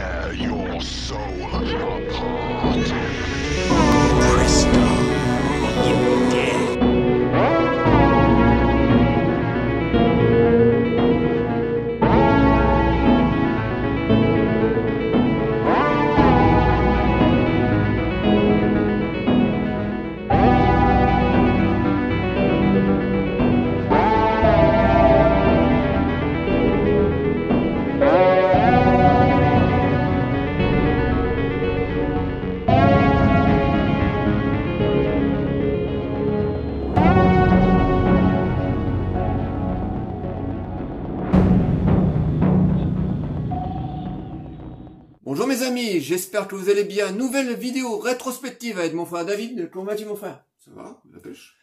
tear your soul apart. Presto, you're dead. Bonjour mes amis, j'espère que vous allez bien. Nouvelle vidéo rétrospective avec mon frère David. Comment vas-tu mon frère? Ça va, la pêche?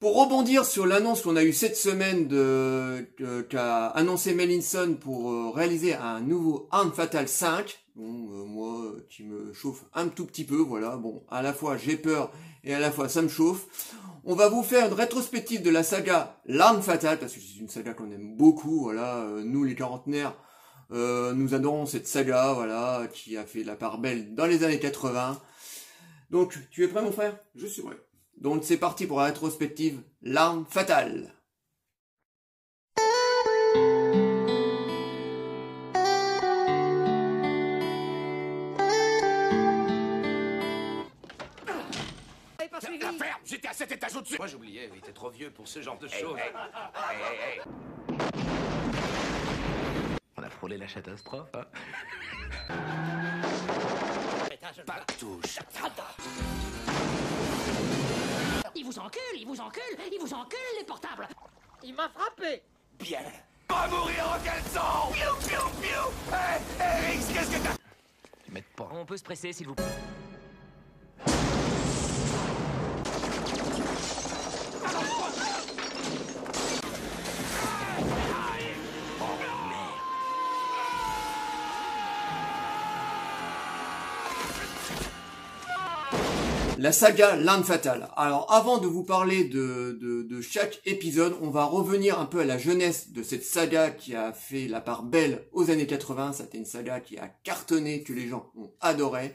Pour rebondir sur l'annonce qu'on a eue cette semaine qu'a annoncé Melinson pour réaliser un nouveau Arme Fatale 5. Bon, moi qui me chauffe un tout petit peu, voilà. Bon, à la fois j'ai peur et à la fois ça me chauffe. On va vous faire une rétrospective de la saga L'Arme Fatale, parce que c'est une saga qu'on aime beaucoup, voilà. Nous les quarantenaires, nous adorons cette saga, voilà, qui a fait la part belle dans les années 80. Donc, tu es prêt mon frère? Je suis prêt. Donc c'est parti pour la rétrospective L'Arme Fatale. La ferme, j'étais à 7 étages au-dessus. Moi j'oubliais, il était trop vieux pour ce genre de choses. Hey. On a frôlé la catastrophe, hein. Pas de touche. Il vous encule, les portables. Il m'a frappé. Bien. Va mourir en caleçon. Piou, piou, piou. Hey, Rix, qu'est-ce que t'as? Tu m'aides pas. On peut se presser, s'il vous plaît. La saga L'Arme Fatale. Alors avant de vous parler de chaque épisode, on va revenir un peu à la jeunesse de cette saga qui a fait la part belle aux années 80. C'était une saga qui a cartonné, que les gens ont adoré.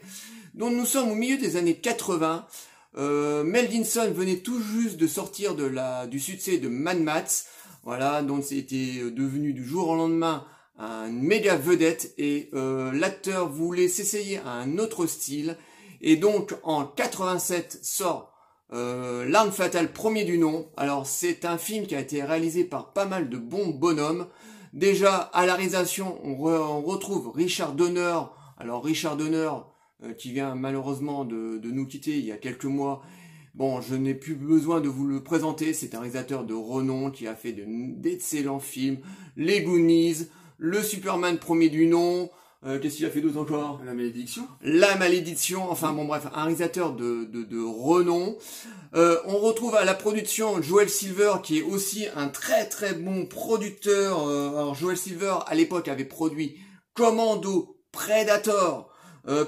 Donc nous sommes au milieu des années 80. Mel Gibson venait tout juste de sortir du succès de Mad Max. Voilà, donc c'était devenu du jour au lendemain une méga vedette et l'acteur voulait s'essayer à un autre style. Et donc en 87 sort L'Arme Fatale, premier du nom. Alors c'est un film qui a été réalisé par pas mal de bons bonhommes. Déjà à la réalisation on retrouve Richard Donner. Alors Richard Donner qui vient malheureusement de nous quitter il y a quelques mois. Bon, je n'ai plus besoin de vous le présenter. C'est un réalisateur de renom qui a fait d'excellents films. Les Goonies, le Superman premier du nom. Qu'est-ce qu'il a fait d'autre encore? La malédiction? La malédiction, enfin bon bref, un réalisateur de renom. On retrouve à la production Joel Silver qui est aussi un très très bon producteur. Alors Joel Silver à l'époque avait produit Commando, Predator,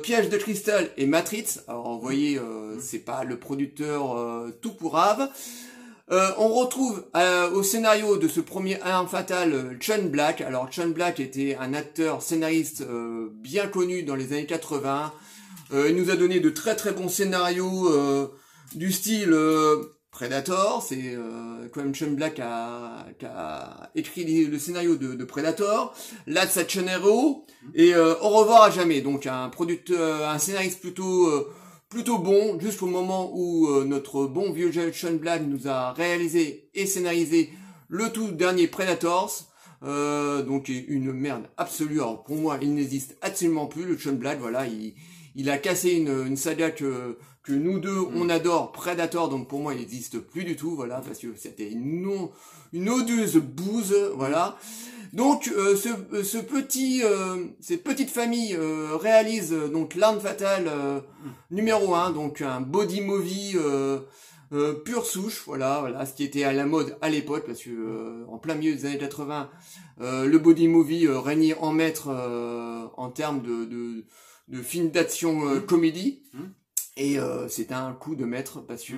Piège de cristal et Matrix. Alors vous voyez, c'est pas le producteur tout pourrave. On retrouve au scénario de ce premier Arme Fatale Sean Black. Alors Sean Black était un acteur scénariste bien connu dans les années 80. Il nous a donné de très très bons scénarios du style Predator. C'est quand même Sean Black qui a écrit le scénario de Predator. Last Action Hero et Au revoir à jamais. Donc un scénariste plutôt bon, jusqu'au moment où notre bon vieux Sean Black nous a réalisé et scénarisé le tout dernier Predators, donc une merde absolue. Alors pour moi, il n'existe absolument plus, le Sean Black, voilà, il a cassé une saga que nous deux on adore, Predator, donc pour moi il n'existe plus du tout, voilà, parce que c'était une odieuse bouse, voilà. Donc cette petite famille réalise donc L'Arme Fatale numéro 1, donc un body movie pure souche, voilà, ce qui était à la mode à l'époque, parce que en plein milieu des années 80, le body movie régnait en maître en termes de film d'action comédie. Et c'était un coup de maître parce que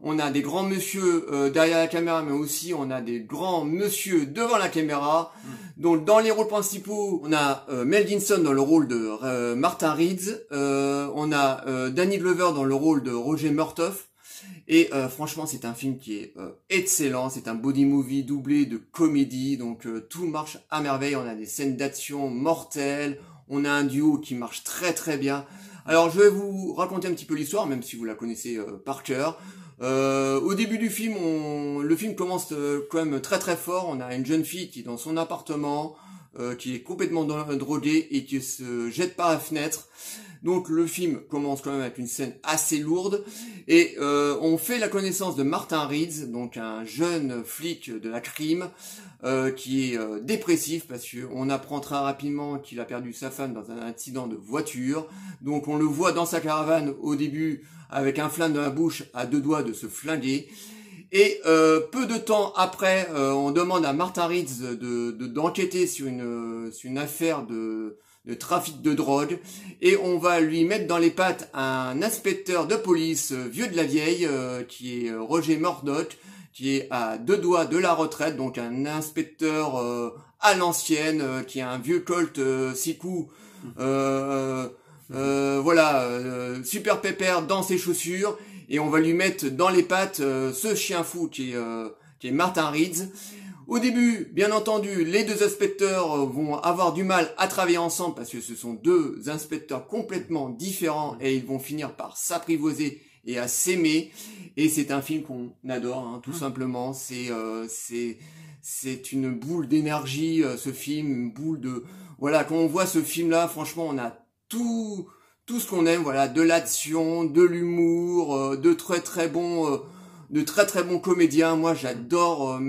on a des grands monsieur derrière la caméra, mais aussi on a des grands monsieur devant la caméra. Donc dans les rôles principaux, on a Mel Gibson dans le rôle de Martin Reeds, on a Danny Glover dans le rôle de Roger Murtaugh. Et franchement, c'est un film qui est excellent. C'est un body movie doublé de comédie, donc tout marche à merveille. On a des scènes d'action mortelles. On a un duo qui marche très très bien. Alors, je vais vous raconter un petit peu l'histoire, même si vous la connaissez par cœur. Au début du film, le film commence quand même très très fort. On a une jeune fille qui est dans son appartement, qui est complètement droguée et qui se jette par la fenêtre. Donc le film commence quand même avec une scène assez lourde et on fait la connaissance de Martin Reeds, donc un jeune flic de la crime qui est dépressif parce qu'on apprend très rapidement qu'il a perdu sa femme dans un accident de voiture. Donc on le voit dans sa caravane au début avec un flingue dans la bouche à 2 doigts de se flinguer. Et peu de temps après, on demande à Martin Reeds d'enquêter sur une affaire de trafic de drogue, et on va lui mettre dans les pattes un inspecteur de police vieux de la vieille, qui est Roger Murtaugh, qui est à 2 doigts de la retraite, donc un inspecteur à l'ancienne, qui a un vieux Colt 6 coups, super pépère dans ses chaussures, et on va lui mettre dans les pattes ce chien fou qui est Martin Reeds. Au début, bien entendu, les 2 inspecteurs vont avoir du mal à travailler ensemble parce que ce sont 2 inspecteurs complètement différents et ils vont finir par s'apprivoiser et à s'aimer. Et c'est un film qu'on adore, hein, tout simplement. C'est une boule d'énergie, ce film, une boule de... Voilà, quand on voit ce film-là, franchement, on a tout ce qu'on aime, voilà, de l'action, de l'humour, de très très bons comédiens. Moi, j'adore...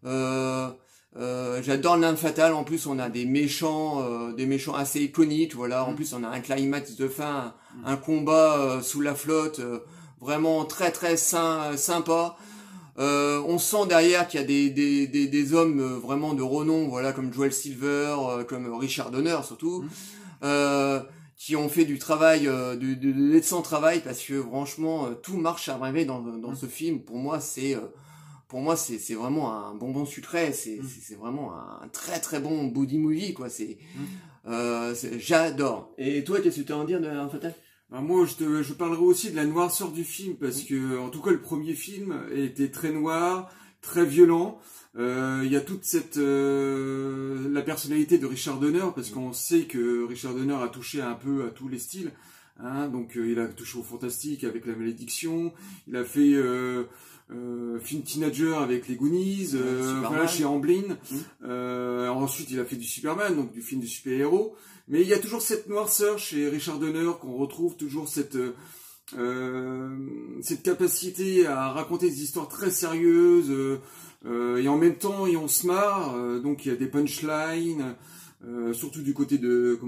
j'adore L'Arme Fatale. En plus on a des méchants assez iconiques, voilà. En plus on a un climax de fin, un combat sous la flotte, vraiment très très sympa. On sent derrière qu'il y a des hommes vraiment de renom, voilà, comme Joel Silver, comme Richard Donner surtout, qui ont fait du travail, de l'excellent travail, parce que franchement tout marche à merveille dans ce film. Pour moi c'est vraiment un bonbon sucré, c'est vraiment un très très bon body movie, quoi. J'adore. Et toi, qu'est-ce que tu as à en dire de L'Arme Fatale? Ben moi, je parlerai aussi de la noirceur du film, parce que, en tout cas, le premier film était très noir, très violent. Il y a toute la personnalité de Richard Donner, parce qu'on sait que Richard Donner a touché un peu à tous les styles, hein. Donc, il a touché au fantastique avec La Malédiction, il a fait, film teenager avec les Goonies, voilà, chez Amblin. Ensuite, il a fait du Superman, donc du film de super-héros. Mais il y a toujours cette noirceur chez Richard Donner, qu'on retrouve toujours cette capacité à raconter des histoires très sérieuses, et en même temps, on se marre. Donc, il y a des punchlines, surtout du côté de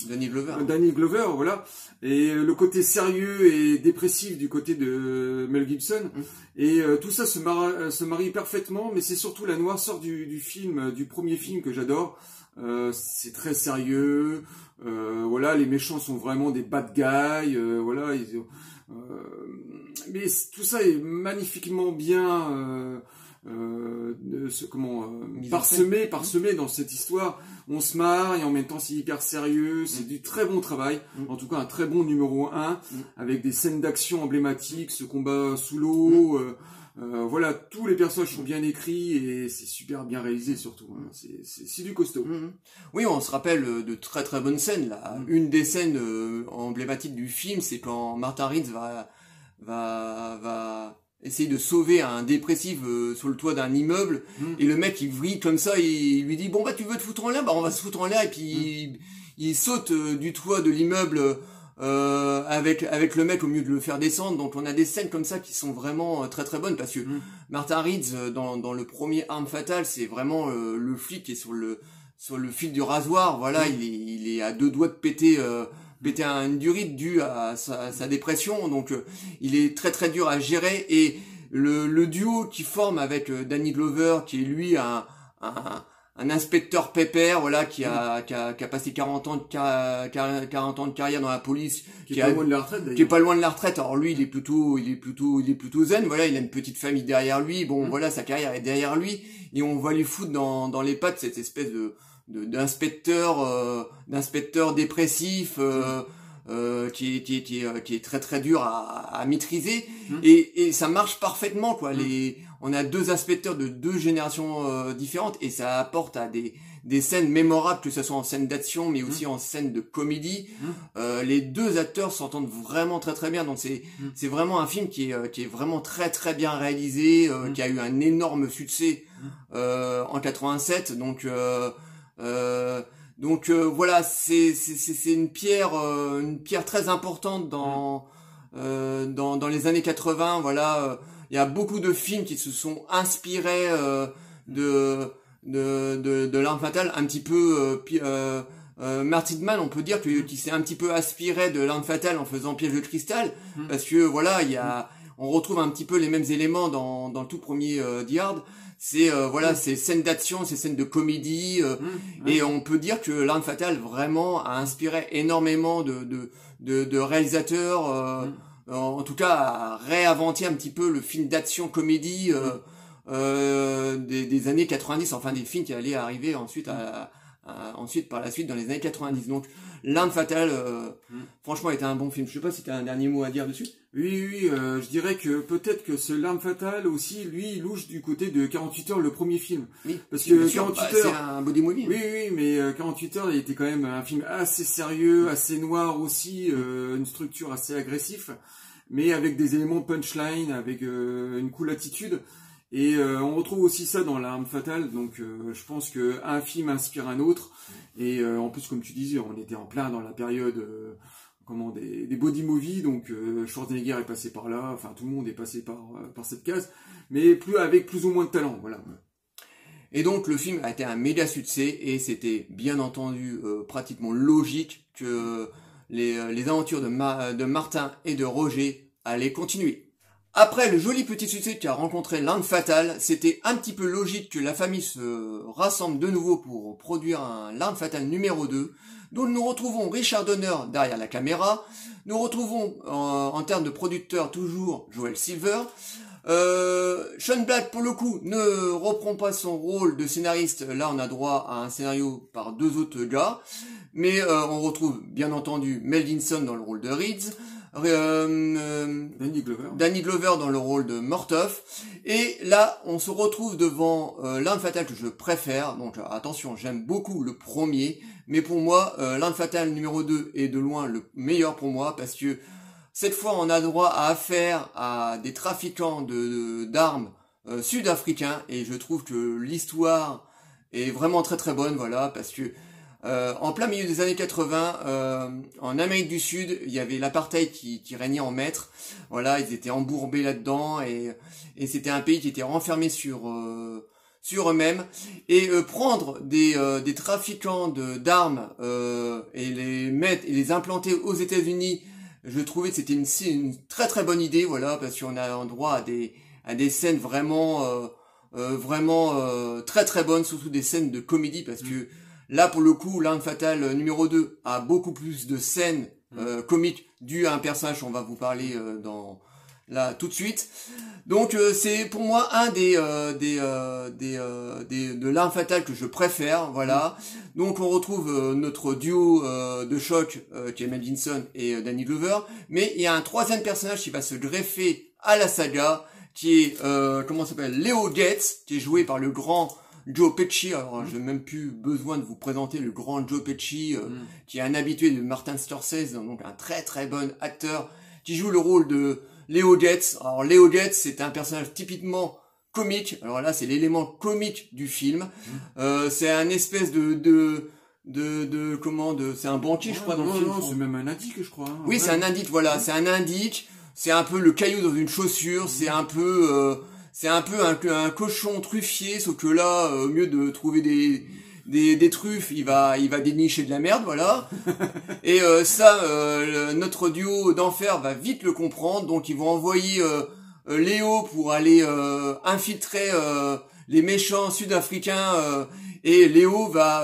Danny Glover. Danny Glover, voilà. Et le côté sérieux et dépressif du côté de Mel Gibson. Et tout ça se marie parfaitement, mais c'est surtout la noirceur du film, du premier film, que j'adore. C'est très sérieux. Voilà, les méchants sont vraiment des bad guys. Voilà, mais tout ça est magnifiquement bien parsemé dans cette histoire. On se marre et en même temps c'est hyper sérieux, c'est du très bon travail, en tout cas un très bon numéro 1, avec des scènes d'action emblématiques, ce combat sous l'eau, voilà, tous les personnages sont bien écrits et c'est super bien réalisé surtout, hein. C'est du costaud. Oui, on se rappelle de très très bonnes scènes là. Une des scènes emblématiques du film, c'est quand Martin Reeds va essayer de sauver un dépressif sur le toit d'un immeuble, et le mec il vrille comme ça, et il lui dit bon bah tu veux te foutre en l'air, bah on va se foutre en l'air, et puis il saute du toit de l'immeuble avec le mec au mieux de le faire descendre. Donc on a des scènes comme ça qui sont vraiment très très bonnes, parce que Martin Reeds dans le premier Arme Fatale, c'est vraiment le flic qui est sur le fil du rasoir, voilà. Il est à 2 doigts de péter une durite due à sa dépression, donc il est très très dur à gérer. Et le duo qui forme avec Danny Glover, qui est lui un un inspecteur pépère, voilà, qui a passé 40 ans de carrière dans la police, qui est pas loin de la retraite d'ailleurs. Qui est pas loin de la retraite. Alors lui, il est plutôt zen, voilà, il a une petite famille derrière lui. Bon, voilà, sa carrière est derrière lui, et on va lui foutre dans les pattes cette espèce d'inspecteur dépressif qui est très très dur à maîtriser, et ça marche parfaitement, quoi. On a deux inspecteurs de deux générations différentes, et ça apporte à des scènes mémorables, que ce soit en scène d'action mais aussi en scène de comédie. Les deux acteurs s'entendent vraiment très très bien, donc c'est vraiment un film qui est vraiment très très bien réalisé, qui a eu un énorme succès en 87, donc voilà, c'est une pierre très importante dans les années 80. Voilà, il y a beaucoup de films qui se sont inspirés de L'Arme Fatale, un petit peu Martin Mann, on peut dire qui s'est un petit peu inspiré de L'Arme Fatale en faisant Piège de cristal, parce que voilà, on retrouve un petit peu les mêmes éléments dans le tout premier Die Hard. C'est voilà, ces scènes d'action, ces scènes de comédie, et on peut dire que L'Arme Fatale vraiment a inspiré énormément de réalisateurs, en tout cas a réinventé un petit peu le film d'action comédie des années 90, enfin des films qui allaient arriver ensuite ensuite par la suite dans les années 90. Donc L'Arme Fatale franchement était un bon film. Je sais pas si tu as un dernier mot à dire dessus. Oui, je dirais que peut-être que ce L'Arme Fatale aussi, lui, il louche du côté de 48 heures, le premier film. Oui, parce que 48 heures, c'est un body movie. Oui, mais 48 heures, il était quand même un film assez sérieux, assez noir aussi, une structure assez agressive, mais avec des éléments punchline, avec une cool attitude. Et on retrouve aussi ça dans L'Arme Fatale, donc je pense que un film inspire un autre. Et en plus, comme tu disais, on était en plein dans la période des body movies, donc Schwarzenegger est passé par là, enfin tout le monde est passé par cette case, mais avec plus ou moins de talent, voilà. Et donc le film a été un méga succès, et c'était bien entendu pratiquement logique que les aventures de Martin et de Roger allaient continuer. Après le joli petit succès qu'a rencontré L'Arme Fatale, c'était un petit peu logique que la famille se rassemble de nouveau pour produire un L'Arme Fatale numéro 2, dont nous retrouvons Richard Donner derrière la caméra. Nous retrouvons en termes de producteur toujours Joel Silver. Sean Black, pour le coup, ne reprend pas son rôle de scénariste. Là, on a droit à un scénario par deux autres gars. Mais on retrouve bien entendu Mel Gibson dans le rôle de Reeds. Danny Glover dans le rôle de Murtaugh. Et là, on se retrouve devant L'Arme Fatale que je préfère. Donc attention, j'aime beaucoup le premier, mais pour moi, L'Arme Fatale numéro 2 est de loin le meilleur pour moi, parce que cette fois, on a droit à affaire à des trafiquants d'armes sud-africains, et je trouve que l'histoire est vraiment très très bonne, voilà, parce que en plein milieu des années 80, en Amérique du Sud, il y avait l'apartheid qui régnait en maître. Voilà, ils étaient embourbés là-dedans, et c'était un pays qui était renfermé sur eux-mêmes. Et prendre des trafiquants d'armes et les implanter aux États-Unis, je trouvais que c'était une très très bonne idée, voilà, parce qu'on a droit à des scènes vraiment très très bonnes, surtout des scènes de comédie, parce que là, pour le coup, L'Arme Fatale numéro 2 a beaucoup plus de scènes comiques dues à un personnage, on va vous parler là tout de suite. Donc c'est pour moi un de L'Arme Fatale que je préfère, voilà. Donc on retrouve notre duo de choc qui est Mel Gibson et Danny Glover, mais il y a un troisième personnage qui va se greffer à la saga, qui est Leo Getz, qui est joué par le grand Joe Pesci. Alors j'ai même plus besoin de vous présenter le grand Joe Pesci, qui est un habitué de Martin Scorsese, donc un très très bon acteur, qui joue le rôle de Leo Getz. Alors Leo Getz, c'est un personnage typiquement comique. Alors là, c'est l'élément comique du film. C'est un espèce c'est un banquier, je crois, dans le film. Non, c'est même un indique, je crois. Oui, c'est un indique, voilà, c'est un indique. C'est un peu le caillou dans une chaussure. C'est un peu un cochon truffier, sauf que là, au mieux de trouver des truffes, il va dénicher de la merde, voilà. Et notre duo d'enfer va vite le comprendre, donc ils vont envoyer Léo pour aller infiltrer les méchants sud-africains et Léo va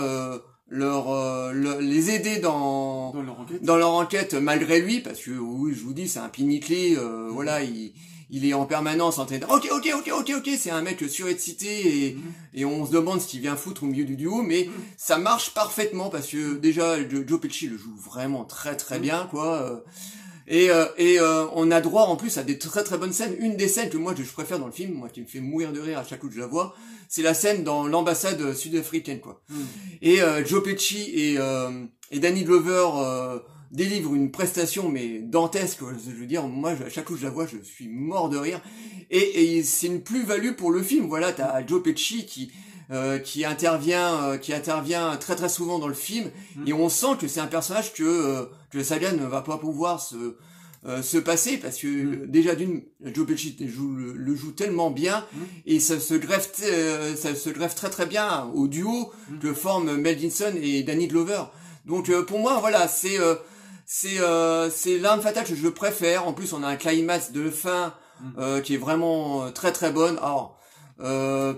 les aider dans leur enquête malgré lui, parce que oui, je vous dis, c'est un pinniclé, voilà, il est en permanence en train de ok, c'est un mec surexcité et on se demande ce qu'il vient foutre au milieu du duo, mais ça marche parfaitement parce que déjà Joe Pesci le joue vraiment très très bien, quoi. Et on a droit en plus à des très très bonnes scènes. Une des scènes que moi je préfère dans le film, moi qui me fait mourir de rire à chaque coup que je la vois, c'est la scène dans l'ambassade sud-africaine, quoi. Et Joe Pesci et Danny Glover délivrent une prestation mais dantesque, quoi. Je veux dire, moi à chaque coup que je la vois, je suis mort de rire. Et c'est une plus-value pour le film. Voilà, t'as Joe Pesci qui intervient très très souvent dans le film, et on sent que c'est un personnage que la saga ne va pas pouvoir se passer, parce que déjà Joe Pesci le joue tellement bien, et ça se greffe très très bien au duo que forment Mel Gibson et Danny Glover. Donc pour moi, voilà, c'est l'arme fatale que je préfère. En plus, on a un climax de fin qui est vraiment très très bonne. Alors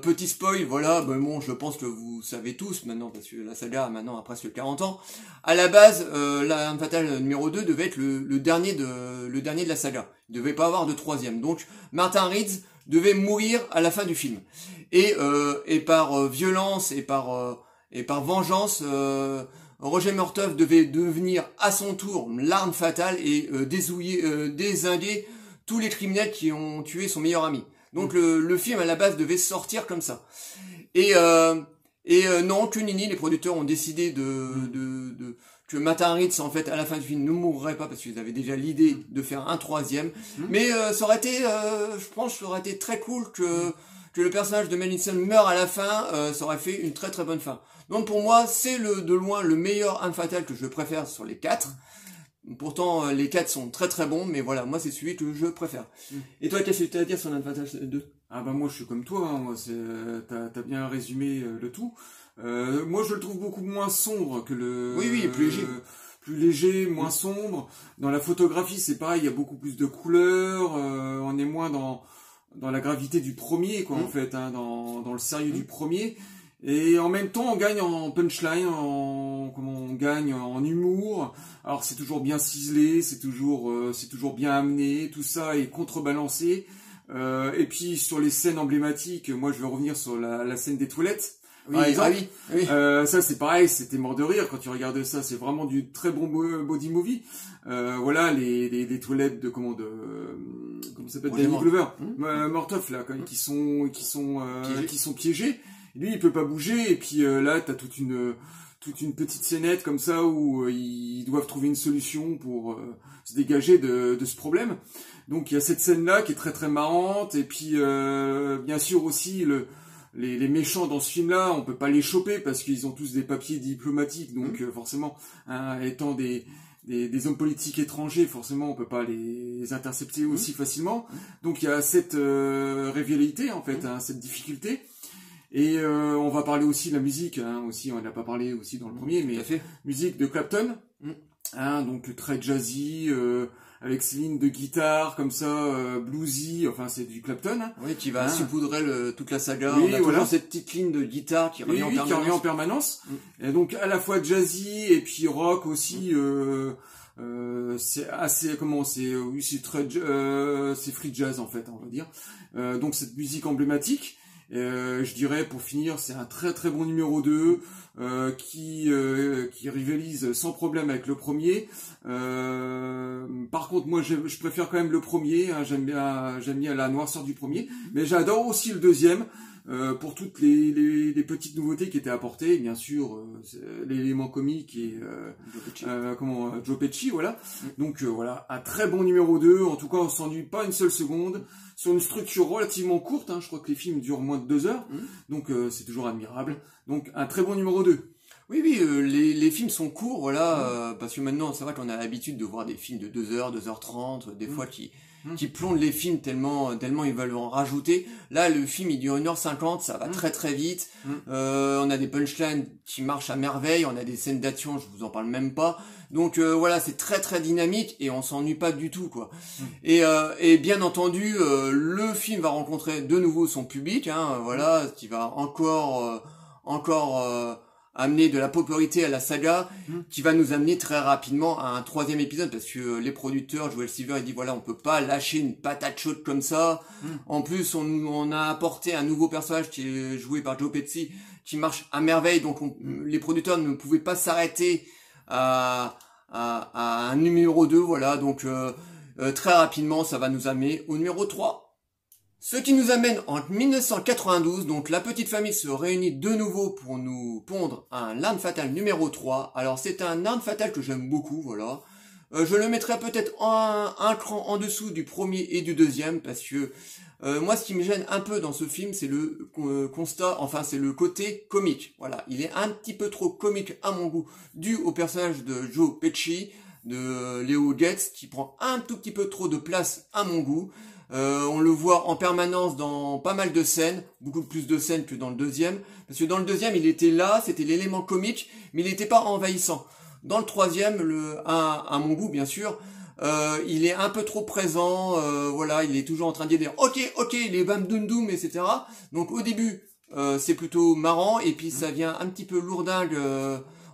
petit spoil, voilà, bon, je pense que vous savez tous maintenant, parce que la saga maintenant a presque 40 ans. À la base, l'arme fatale numéro 2 devait être le dernier de la saga. Il devait pas avoir de troisième. Donc Martin Reeds devait mourir à la fin du film. Et par violence et par vengeance, Roger Murtaugh devait devenir à son tour l'arme fatale et dézinguer tous les criminels qui ont tué son meilleur ami. Donc le film à la base devait sortir comme ça. Et non, que nenni, les producteurs ont décidé que Martin Reeds, en fait, à la fin du film, ne mourrait pas, parce qu'ils avaient déjà l'idée de faire un troisième. Mais ça aurait été, je pense, ça aurait été très cool que le personnage de Mel Gibson meure à la fin. Ça aurait fait une très très bonne fin. Donc pour moi, c'est de loin le meilleur arme fatale que je préfère sur les 4. Pourtant, les 4 sont très très bons, mais voilà, moi c'est celui que je préfère. Et toi, qu'est-ce que tu as à dire sur l'arme fatale 2 ? Ah bah moi je suis comme toi, hein. Moi t'as bien résumé le tout. Moi je le trouve beaucoup moins sombre que le... Oui, plus léger. Plus léger, moins sombre. Dans la photographie c'est pareil, il y a beaucoup plus de couleurs, on est moins dans la gravité du premier, quoi, en fait, hein, dans le sérieux du premier. Et en même temps, on gagne en punchline, on gagne en humour. Alors c'est toujours bien ciselé, c'est toujours bien amené, tout ça est contrebalancé. Et puis sur les scènes emblématiques, moi je vais revenir sur la scène des toilettes. Oui, Par exemple. oui. Ça c'est pareil, c'était mort de rire quand tu regardais ça. C'est vraiment du très bon body movie. Voilà les toilettes de comment ça s'appelle, Danny Glover, Murtaugh là, qui sont piégés. Lui il peut pas bouger, et puis là t'as toute une petite scénette comme ça où ils doivent trouver une solution pour se dégager de ce problème. Donc il y a cette scène là qui est très très marrante, et puis bien sûr aussi les méchants dans ce film là, on peut pas les choper parce qu'ils ont tous des papiers diplomatiques, donc forcément, hein, étant des hommes politiques étrangers, forcément on peut pas les intercepter aussi facilement. Donc il y a cette rivalité en fait, hein, cette difficulté. Et on va parler aussi de la musique, hein, aussi, on n'a pas parlé aussi dans le premier, mais musique de Clapton, hein, donc très jazzy, avec ces lignes de guitare comme ça, bluesy, enfin c'est du Clapton. Hein. Oui, qui va saupoudrer toute la saga. Oui, on a toujours cette petite ligne de guitare qui revient en permanence. Et donc à la fois jazzy et puis rock aussi. C'est assez c'est très c'est free jazz en fait, on va dire. Donc cette musique emblématique. Je dirais pour finir, c'est un très très bon numéro 2 qui rivalise sans problème avec le premier. Par contre, moi je préfère quand même le premier, hein, j'aime bien la noirceur du premier, mais j'adore aussi le deuxième pour toutes les petites nouveautés qui étaient apportées, bien sûr l'élément comique et Joe Pesci, voilà. Donc voilà, un très bon numéro 2, en tout cas on s'ennuie pas une seule seconde. Sur une structure relativement courte, hein, je crois que les films durent moins de 2 heures, donc c'est toujours admirable. Donc un très bon numéro 2. Oui, les films sont courts, voilà, parce que maintenant c'est vrai qu'on a l'habitude de voir des films de 2 heures, 2h30, des fois qui plongent les films tellement ils veulent en rajouter. Là, le film il dure 1h50, ça va très très vite. On a des punchlines qui marchent à merveille, on a des scènes d'action, je vous en parle même pas. Donc voilà, c'est très très dynamique et on s'ennuie pas du tout, quoi. Et bien entendu, le film va rencontrer de nouveau son public, hein, voilà, qui va encore encore amener de la popularité à la saga, qui va nous amener très rapidement à un 3e épisode, parce que les producteurs, Joel Silver, il dit voilà, on peut pas lâcher une patate chaude comme ça. En plus, on a apporté un nouveau personnage qui est joué par Joe Pesci, qui marche à merveille, donc les producteurs ne pouvaient pas s'arrêter à un numéro 2, voilà, donc très rapidement, ça va nous amener au numéro 3. Ce qui nous amène en 1992, donc la petite famille se réunit de nouveau pour nous pondre un L'Arme Fatale numéro 3. Alors c'est un Arme Fatale que j'aime beaucoup, voilà. Je le mettrai peut-être un cran en dessous du premier et du deuxième, parce que moi ce qui me gêne un peu dans ce film, c'est le constat, enfin c'est le côté comique. Voilà, il est un petit peu trop comique à mon goût, dû au personnage de Joe Pesci, de Leo Getz, qui prend un tout petit peu trop de place à mon goût. On le voit en permanence dans pas mal de scènes, beaucoup plus de scènes que dans le deuxième, parce que dans le deuxième il était là, c'était l'élément comique, mais il n'était pas envahissant. Dans le troisième, à mon goût bien sûr, il est un peu trop présent, voilà, il est toujours en train de dire ok, les bam doum doum, etc. Donc au début c'est plutôt marrant, et puis ça vient un petit peu lourdingue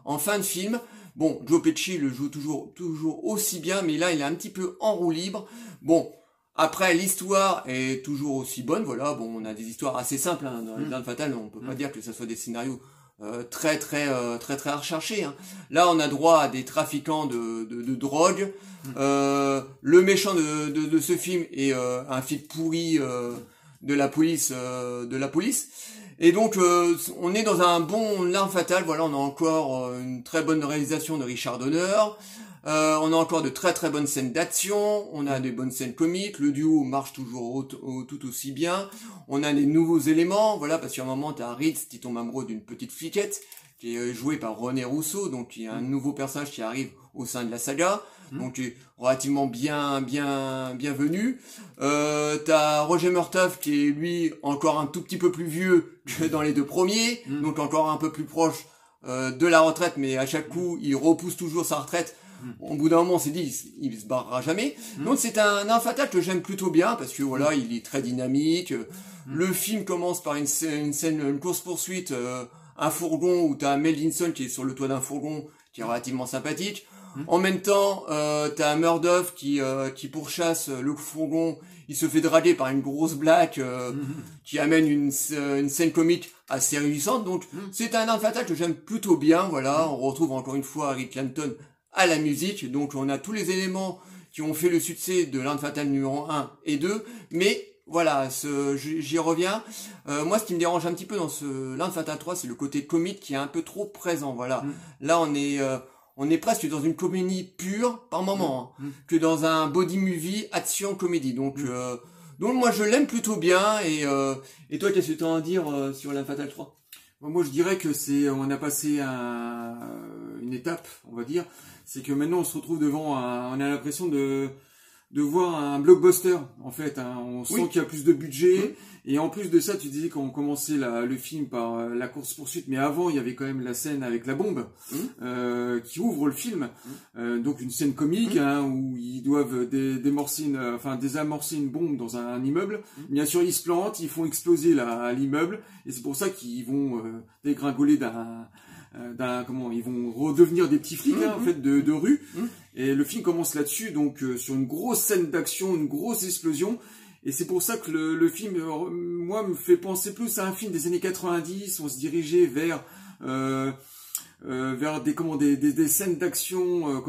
en fin de film. Bon, Joe Pesci le joue toujours aussi bien, mais là il est un petit peu en roue libre. Bon. Après, l'histoire est toujours aussi bonne, voilà, bon, on a des histoires assez simples, hein, dans les Armes Fatales, on peut pas dire que ce soit des scénarios très recherchés, hein. Là, on a droit à des trafiquants de drogue, le méchant de ce film est un flic pourri de la police, et donc, on est dans un bon L'Arme Fatale, voilà, on a encore une très bonne réalisation de Richard Donner. On a encore de très bonnes scènes d'action, on a des bonnes scènes comiques, le duo marche toujours tout aussi bien, on a des nouveaux éléments, voilà, parce qu'à un moment t'as Ritz qui tombe amoureux d'une petite fliquette, qui est jouée par René Rousseau, donc il y a un nouveau personnage qui arrive au sein de la saga, donc qui est relativement bienvenu. T'as Roger Murtaugh qui est lui encore un tout petit peu plus vieux que dans les deux premiers, donc encore un peu plus proche de la retraite, mais à chaque coup il repousse toujours sa retraite. Au bout d'un moment, on s'est dit, il se barrera jamais. Donc c'est un Arme Fatale que j'aime plutôt bien, parce que voilà, il est très dynamique. Le film commence par une course-poursuite, un fourgon, où t'as Mel Gibson qui est sur le toit d'un fourgon, qui est relativement sympathique. En même temps, t'as Murdoch qui pourchasse le fourgon, il se fait draguer par une grosse blague qui amène une scène comique assez réjouissante. Donc c'est un Arme Fatale que j'aime plutôt bien, voilà. On retrouve encore une fois Eric Clapton à la musique, donc on a tous les éléments qui ont fait le succès de L'Arme Fatale numéro 1 et 2, mais voilà, j'y reviens. Moi, ce qui me dérange un petit peu dans ce L'Arme Fatale 3, c'est le côté comique qui est un peu trop présent, voilà. Là, on est presque dans une comédie pure par moment, que dans un body movie action comédie, donc moi je l'aime plutôt bien, et toi, qu'est-ce que tu as à dire sur L'Arme Fatale 3? Moi, je dirais que on a passé une étape, on va dire. C'est que maintenant, on se retrouve devant on a l'impression de voir un blockbuster, en fait, hein. On sent qu'il y a plus de budget. Et en plus de ça, tu disais qu'on commençait le film par la course-poursuite, mais avant, il y avait quand même la scène avec la bombe, qui ouvre le film. Donc une scène comique, hein, où ils doivent désamorcer une bombe dans un immeuble. Bien sûr, ils se plantent, ils font exploser l'immeuble, et c'est pour ça qu'ils vont dégringoler ils vont redevenir des petits flics, hein, en fait, de rue. Et le film commence là-dessus, donc sur une grosse scène d'action, une grosse explosion. Et c'est pour ça que le film, moi, me fait penser plus à un film des années 90. On se dirigeait vers des scènes d'action,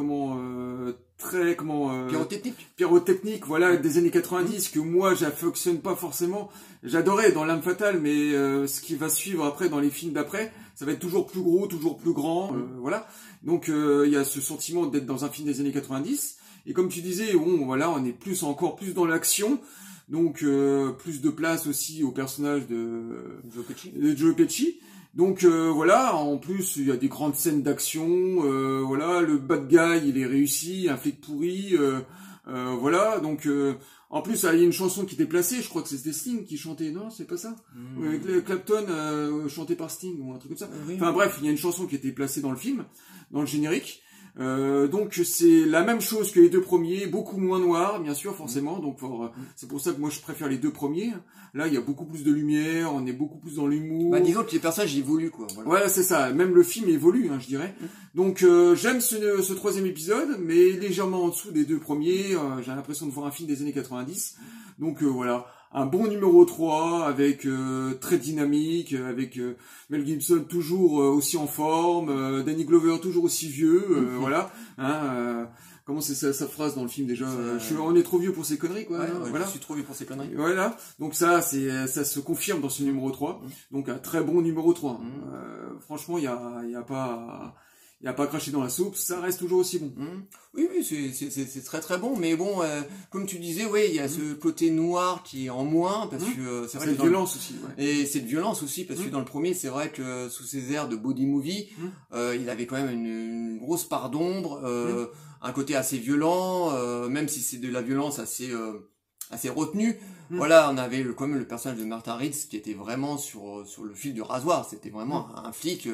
pyrotechnique, voilà, des années 90, que moi, j'affectionne pas forcément. J'adorais dans L'Arme Fatale, mais ce qui va suivre après dans les films d'après, ça va être toujours plus gros, toujours plus grand, voilà. Donc il y a ce sentiment d'être dans un film des années 90. Et comme tu disais, bon, voilà, on est encore plus dans l'action. Donc plus de place aussi au personnage de Joe Pesci. Donc voilà, en plus il y a des grandes scènes d'action, voilà, le bad guy il est réussi, un flic pourri, voilà, donc en plus il y a une chanson qui était placée, je crois que c'était Sting qui chantait, non, c'est pas ça, avec Clapton chanté par Sting ou un truc comme ça. Enfin bref, il y a une chanson qui était placée dans le film, dans le générique. Donc c'est la même chose que les deux premiers, beaucoup moins noir, bien sûr, forcément. Donc c'est pour ça que moi je préfère les deux premiers. Là, il y a beaucoup plus de lumière, on est beaucoup plus dans l'humour. Bah, disons que les personnages évoluent, quoi. Voilà. Ouais, c'est ça. Même le film évolue, hein, je dirais. Donc j'aime ce troisième épisode, mais légèrement en dessous des deux premiers. J'ai l'impression de voir un film des années 90. Donc voilà. Un bon numéro 3 avec très dynamique, avec Mel Gibson toujours aussi en forme, Danny Glover toujours aussi vieux, voilà. Hein, comment c'est sa phrase dans le film déjà on est trop vieux pour ces conneries, quoi. Ouais, hein, voilà. Je suis trop vieux pour ces conneries. Voilà. Donc ça se confirme dans ce numéro 3. Donc un très bon numéro 3. Franchement, il y a pas craché dans la soupe, ça reste toujours aussi bon. Oui, c'est très très bon, mais bon, comme tu disais, oui, il y a ce côté noir qui est en moins, parce que c'est vrai que cette violence aussi. Ouais. Et cette violence aussi, parce que dans le premier, c'est vrai que sous ses airs de body movie, il avait quand même une grosse part d'ombre, un côté assez violent, même si c'est de la violence assez retenue. Voilà, on avait quand même le personnage de Martha Reeves qui était vraiment sur le fil du rasoir. C'était vraiment un flic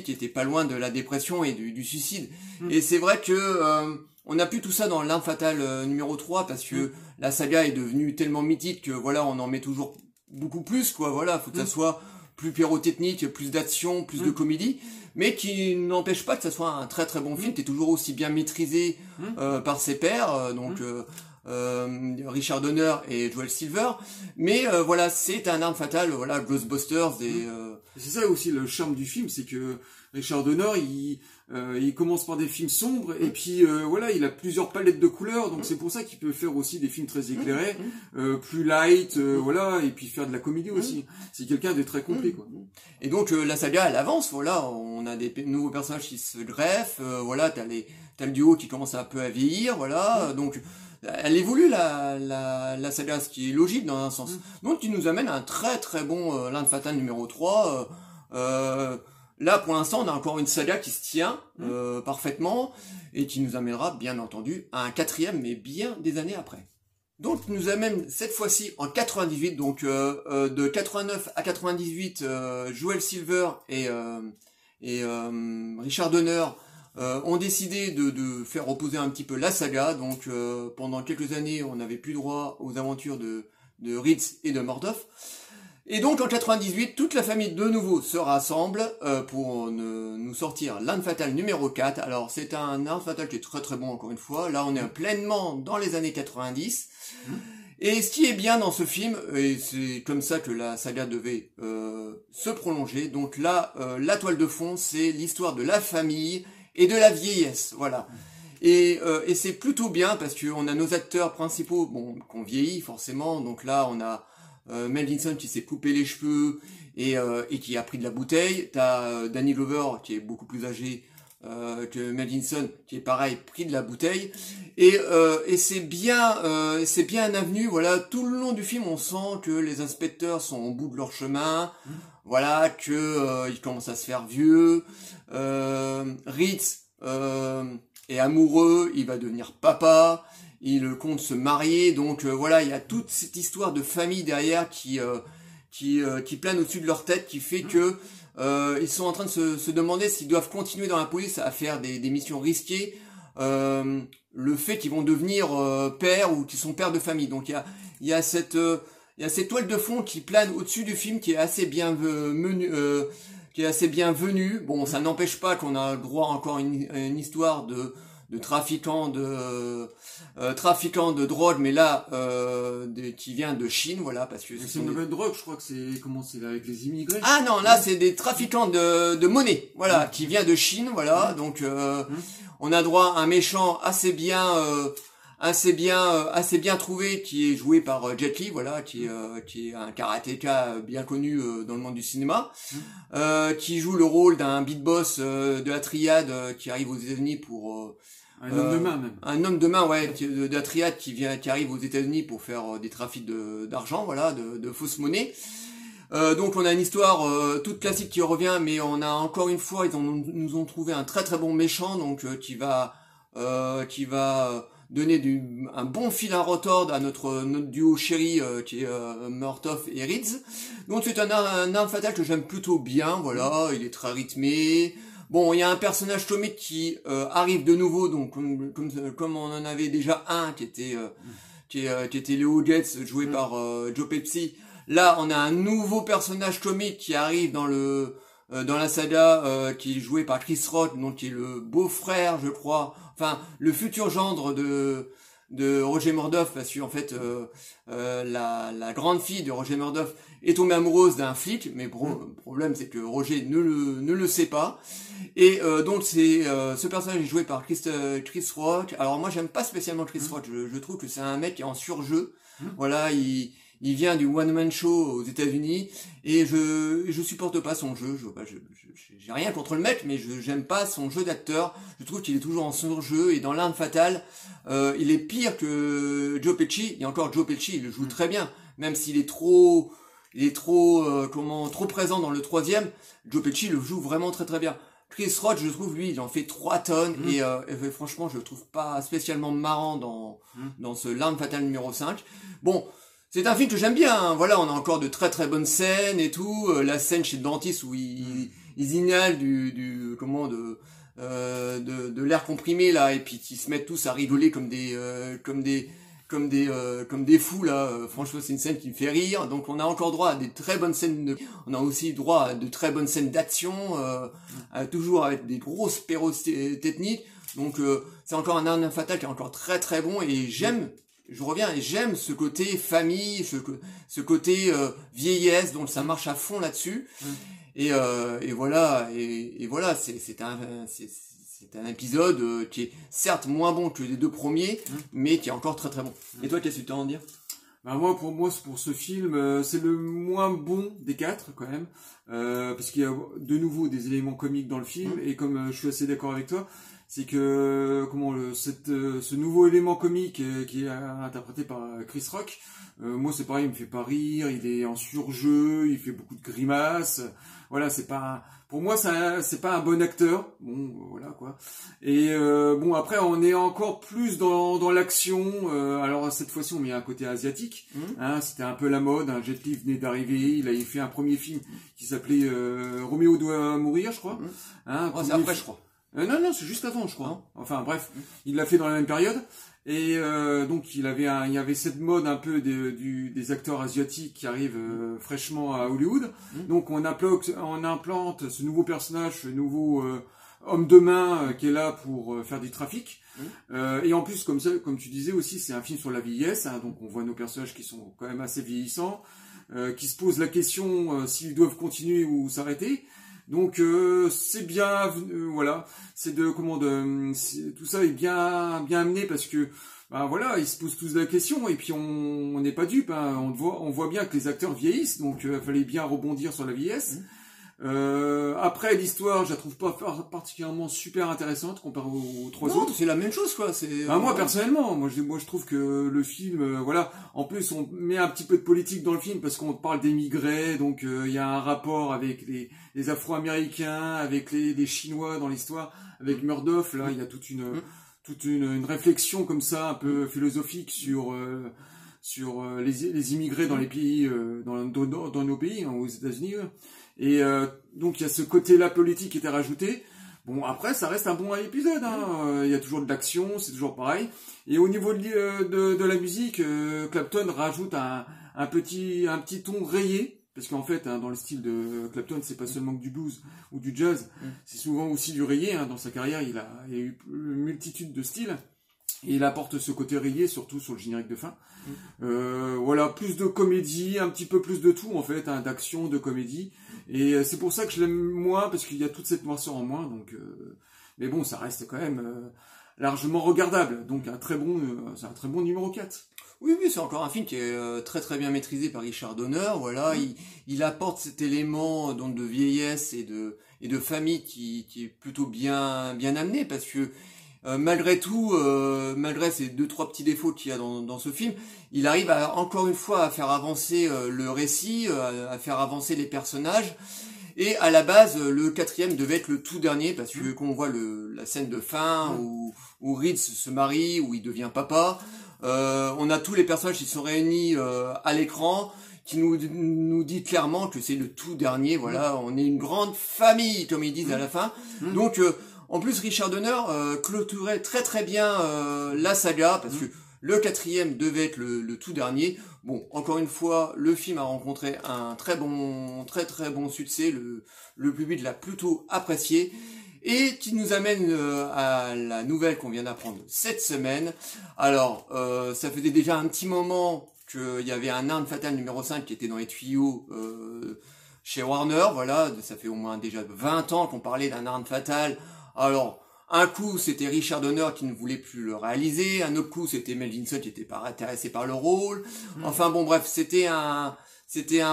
qui était pas loin de la dépression et du suicide. Et c'est vrai que on a plus tout ça dans L'Arme Fatale numéro 3 parce que la saga est devenue tellement mythique que voilà, on en met toujours beaucoup plus, quoi. Voilà, faut que ça soit plus pyrotechnique, plus d'action, plus de comédie, mais qui n'empêche pas que ça soit un très très bon film, qui est toujours aussi bien maîtrisé par ses pairs, Richard Donner et Joel Silver, mais voilà, c'est un Arme Fatale, voilà, Ghostbusters et c'est ça aussi le charme du film, c'est que Richard Donner, il commence par des films sombres et puis voilà, il a plusieurs palettes de couleurs, donc c'est pour ça qu'il peut faire aussi des films très éclairés, plus light, voilà, et puis faire de la comédie aussi. C'est quelqu'un de très complet, quoi. Et donc la saga elle avance, voilà, on a des nouveaux personnages qui se greffent, voilà, t'as le duo qui commence un peu à vieillir, voilà, donc elle évolue la saga, ce qui est logique dans un sens. Donc tu nous amènes un très très bon L'Arme Fatale numéro 3. Là pour l'instant on a encore une saga qui se tient parfaitement et qui nous amènera bien entendu à un quatrième, mais bien des années après. Donc tu nous amène cette fois-ci en 98, donc de 89 à 98, Joel Silver et Richard Donner ont décidé de faire reposer un petit peu la saga. Donc pendant quelques années on n'avait plus droit aux aventures de Reeves et de Murdoch. Et donc en 98, toute la famille de nouveau se rassemble pour nous sortir L'Arme Fatale numéro 4. Alors c'est un Arme Fatale qui est très très bon encore une fois. Là on est pleinement dans les années 90. Et ce qui est bien dans ce film, et c'est comme ça que la saga devait se prolonger, donc là la toile de fond c'est l'histoire de la famille et de la vieillesse, voilà. Et c'est plutôt bien parce qu'on a nos acteurs principaux, bon, qu'on vieillit forcément. Donc là, on a Mel Gibson qui s'est coupé les cheveux et qui a pris de la bouteille. T'as Danny Glover qui est beaucoup plus âgé que Mel Gibson, qui est pareil, pris de la bouteille. Et c'est bien avenu. Voilà, tout le long du film, on sent que les inspecteurs sont au bout de leur chemin. Voilà, que ils commencent à se faire vieux. Ritz est amoureux, il va devenir papa, il compte se marier, donc voilà, il y a toute cette histoire de famille derrière qui plane au-dessus de leur tête, qui fait que ils sont en train de se demander s'ils doivent continuer dans la police à faire des missions risquées, le fait qu'ils vont devenir pères ou qu'ils sont pères de famille. Donc il y a cette toile de fond qui plane au-dessus du film, qui est assez bienvenue. Bon, ça n'empêche pas qu'on a le droit encore à une histoire de trafiquant de drogue, mais là qui vient de Chine, voilà, parce que c'est une nouvelle drogue, je crois que c'est avec les immigrés. Ah non, là c'est des trafiquants de monnaie, voilà, qui vient de Chine, voilà. Donc on a droit à un méchant assez bien trouvé, qui est joué par Jet Li, voilà, qui est un karatéka bien connu dans le monde du cinéma, qui joue le rôle d'un beat boss de la triade qui arrive aux États-Unis pour un homme de main même. Un homme de main, ouais, de la triade qui arrive aux États-Unis pour faire des trafics d'argent, voilà, de fausses monnaies. Donc on a une histoire toute classique qui revient, mais on a encore une fois, nous ont trouvé un très très bon méchant, donc qui va donner un bon fil à retordre à notre duo chéri qui est Murdoch et Reeves. Donc c'est un Arme Fatale que j'aime plutôt bien, voilà, il est très rythmé, Bon, il y a un personnage comique qui arrive de nouveau, donc comme on en avait déjà un qui était Leo Getz, joué par Joe Pesci. Là, on a un nouveau personnage comique qui arrive dans la saga, qui est joué par Chris Rock, donc qui est le beau-frère, je crois, enfin le futur gendre de Roger Murdoch, parce que en fait la grande fille de Roger Murdoch est tombée amoureuse d'un flic, mais le problème c'est que Roger ne le sait pas, et donc ce personnage est joué par Chris Rock. Alors moi j'aime pas spécialement Chris Rock, je trouve que c'est un mec qui est en surjeu, voilà, il vient du one man show aux États-Unis et je supporte pas son jeu. J'ai rien contre le mec, mais j'aime pas son jeu d'acteur. Je trouve qu'il est toujours en surjeu, et dans L'Arme fatale, il est pire que Joe Pesci. Et encore, Joe Pesci, il le joue très bien, même s'il est trop présent dans le troisième. Joe Pesci le joue vraiment très très bien. Chris Rock, je trouve, lui, il en fait 3 tonnes, et franchement, je le trouve pas spécialement marrant dans ce L'Arme fatale numéro 5. Bon, c'est un film que j'aime bien, hein. Voilà, on a encore de très très bonnes scènes et tout. La scène chez le dentiste où ils inhalent de l'air comprimé là, et puis ils se mettent tous à rigoler comme des fous là. Franchement, c'est une scène qui me fait rire. Donc on a encore droit à des très bonnes scènes on a aussi droit à de très bonnes scènes d'action, toujours avec des grosses pyrotechniques. Donc c'est encore un Arme fatale qui est encore très très bon, et j'aime ce côté famille, ce côté vieillesse, donc ça marche à fond là-dessus. Et voilà, c'est un épisode qui est certes moins bon que les 2 premiers, mais qui est encore très très bon. Et toi, qu'est-ce que tu as à en dire? Bah pour ce film, c'est le moins bon des 4 quand même, parce qu'il y a de nouveau des éléments comiques dans le film, et comme je suis assez d'accord avec toi, c'est que ce nouveau élément comique qui est interprété par Chris Rock, moi c'est pareil, il me fait pas rire, il est en surjeu, il fait beaucoup de grimaces, voilà, pour moi c'est pas un bon acteur, bon voilà quoi. Et bon, après on est encore plus dans l'action, alors cette fois-ci on met un côté asiatique, hein, c'était un peu la mode, hein. Jet Li venait d'arriver, il avait fait un premier film qui s'appelait Roméo doit mourir, je crois, hein, c'est après, je crois. Non, c'est juste avant, je crois. Hein. Enfin bref, il l'a fait dans la même période, et donc il y avait cette mode un peu des acteurs asiatiques qui arrivent fraîchement à Hollywood. Donc on implante ce nouveau personnage, ce nouveau homme de main qui est là pour faire du trafic. Et en plus, comme tu disais aussi, c'est un film sur la vieillesse, hein, donc on voit nos personnages qui sont quand même assez vieillissants, qui se posent la question s'ils doivent continuer ou s'arrêter. Donc c'est bien, voilà, tout ça est bien amené, parce que voilà, ils se posent tous la question, et puis on n'est pas dupe, hein, on voit bien que les acteurs vieillissent, donc il fallait bien rebondir sur la vieillesse. Après, l'histoire, je la trouve pas particulièrement super intéressante comparée aux 3 autres. C'est la même chose, quoi. Moi, personnellement, moi je trouve que le film, voilà, en plus on met un petit peu de politique dans le film parce qu'on parle d'émigrés, donc il y a un rapport avec les Afro-Américains, avec les Chinois dans l'histoire, avec Murdoch. Là, il y a toute une réflexion comme ça, un peu philosophique sur les immigrés dans les pays, dans nos pays, hein, aux États-Unis. Et donc il y a ce côté-là politique qui était rajouté. Bon, après ça reste un bon épisode, hein. Il y a toujours de l'action, c'est toujours pareil. Et au niveau de la musique, Clapton rajoute un petit ton rayé, parce qu'en fait, hein, dans le style de Clapton, c'est pas seulement que du blues ou du jazz, c'est souvent aussi du rayé, hein. Dans sa carrière, il y a eu une multitude de styles. Et il apporte ce côté rayé, surtout sur le générique de fin. Voilà, plus de comédie, un petit peu plus de tout en fait, hein, d'action, de comédie. Et c'est pour ça que je l'aime moins, parce qu'il y a toute cette noirceur en moins. Donc, mais bon, ça reste quand même largement regardable. Donc c'est un très bon numéro 4. Oui, c'est encore un film qui est très très bien maîtrisé par Richard Donner. Voilà, il apporte cet élément donc de vieillesse et de famille qui est plutôt bien amené, parce que malgré tout, malgré ces 2-3 petits défauts qu'il y a dans ce film, il arrive encore une fois à faire avancer le récit, à faire avancer les personnages. Et à la base, le 4e devait être le tout dernier, parce que quand on voit la scène de fin où Reed se marie, où il devient papa, on a tous les personnages qui sont réunis à l'écran, qui nous dit clairement que c'est le tout dernier, voilà, on est une grande famille, comme ils disent à la fin. Donc, en plus, Richard Donner clôturait très très bien la saga, parce que le 4e devait être le tout dernier. Bon, encore une fois, le film a rencontré un très très bon succès, le public l'a plutôt apprécié, et qui nous amène à la nouvelle qu'on vient d'apprendre cette semaine. Alors, ça faisait déjà un petit moment qu'il y avait un Arme Fatale numéro 5 qui était dans les tuyaux chez Warner, voilà, ça fait au moins déjà 20 ans qu'on parlait d'un Arme Fatale. Alors, un coup, c'était Richard Donner qui ne voulait plus le réaliser, un autre coup, c'était Mel Gibson qui était pas intéressé par le rôle. Enfin bon, bref, c'était un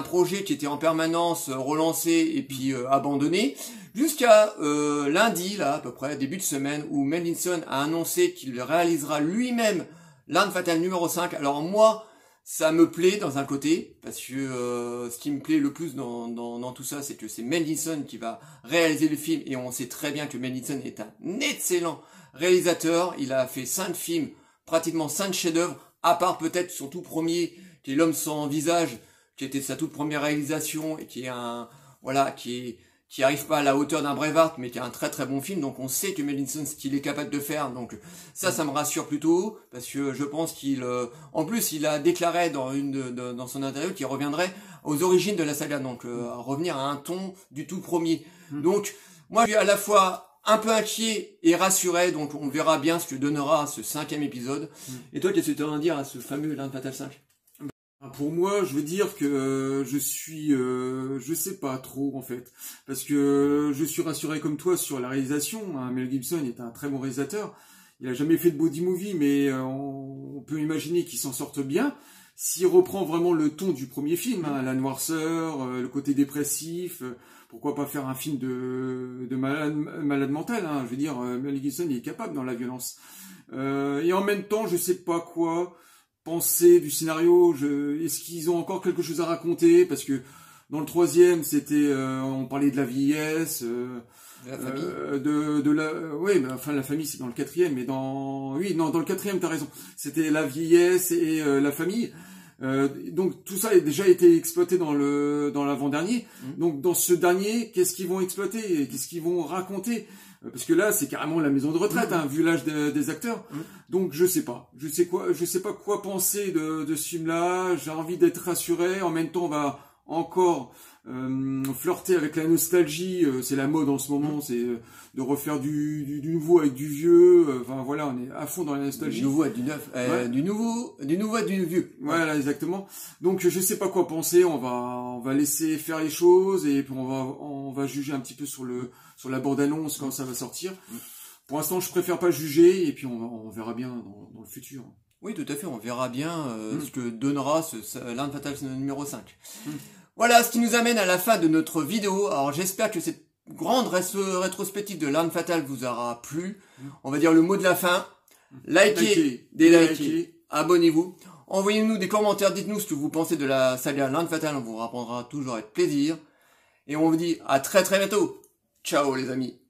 projet qui était en permanence relancé et puis abandonné, jusqu'à lundi, là, à peu près, début de semaine, où Mel Gibson a annoncé qu'il réalisera lui-même L'Arme Fatale numéro 5. Alors moi, ça me plaît dans un côté, parce que ce qui me plaît le plus dans tout ça, c'est que c'est Mel Gibson qui va réaliser le film, et on sait très bien que Mel Gibson est un excellent réalisateur. Il a fait 5 films, pratiquement 5 chefs-d'œuvre, à part peut-être son tout premier, qui est L'Homme sans visage, qui était sa toute première réalisation, et qui est qui arrive pas à la hauteur d'un Braveheart, mais qui est un très très bon film. Donc on sait que Mel Gibson, ce qu'il est capable de faire, donc ça me rassure plutôt, parce que je pense qu'il, en plus, il a déclaré dans son interview qu'il reviendrait aux origines de la saga, donc à revenir à un ton du tout premier. Donc moi, je suis à la fois un peu inquiet et rassuré, donc on verra bien ce que donnera ce 5e épisode. Et toi, qu'est-ce que tu as à dire à ce fameux L'Arme Fatale 5? Pour moi, je veux dire que je sais pas trop en fait, parce que je suis rassuré comme toi sur la réalisation. Mel Gibson est un très bon réalisateur. Il a jamais fait de body movie, mais on peut imaginer qu'il s'en sorte bien s'il reprend vraiment le ton du premier film, la noirceur, le côté dépressif. Pourquoi pas faire un film de malade mental, je veux dire, Mel Gibson il est capable dans la violence. Et en même temps, je sais pas quoi penser du scénario. Est-ce qu'ils ont encore quelque chose à raconter, parce que dans le 3e, c'était on parlait de la vieillesse, de la famille. La famille c'est dans le 4e, mais dans le 4e t'as raison, c'était la vieillesse et la famille. Donc tout ça a déjà été exploité dans l'avant-dernier. Donc dans ce dernier, qu'est-ce qu'ils vont exploiter, qu'est-ce qu'ils vont raconter? Parce que là, c'est carrément la maison de retraite, vu l'âge des acteurs. Donc je sais pas quoi penser de ce film-là. J'ai envie d'être rassuré. En même temps, on va encore flirter avec la nostalgie. C'est la mode en ce moment, c'est de refaire du nouveau avec du vieux. Enfin voilà, on est à fond dans la nostalgie. Du nouveau avec du neuf, du nouveau avec du vieux. Voilà, exactement. Donc je sais pas quoi penser. On va laisser faire les choses, et puis on va juger un petit peu sur la bande-annonce quand ça va sortir. Pour l'instant, je préfère pas juger, et puis on verra bien dans le futur. Oui, tout à fait, on verra bien ce que donnera L'Arme Fatale numéro 5. Voilà, ce qui nous amène à la fin de notre vidéo. Alors j'espère que cette grande rétrospective de L'Arme Fatale vous aura plu. On va dire le mot de la fin. Likez, délikez, abonnez-vous. Envoyez-nous des commentaires, dites-nous ce que vous pensez de la saga L'Arme Fatale, on vous répondra toujours avec plaisir. Et on vous dit à très très bientôt. Ciao les amis.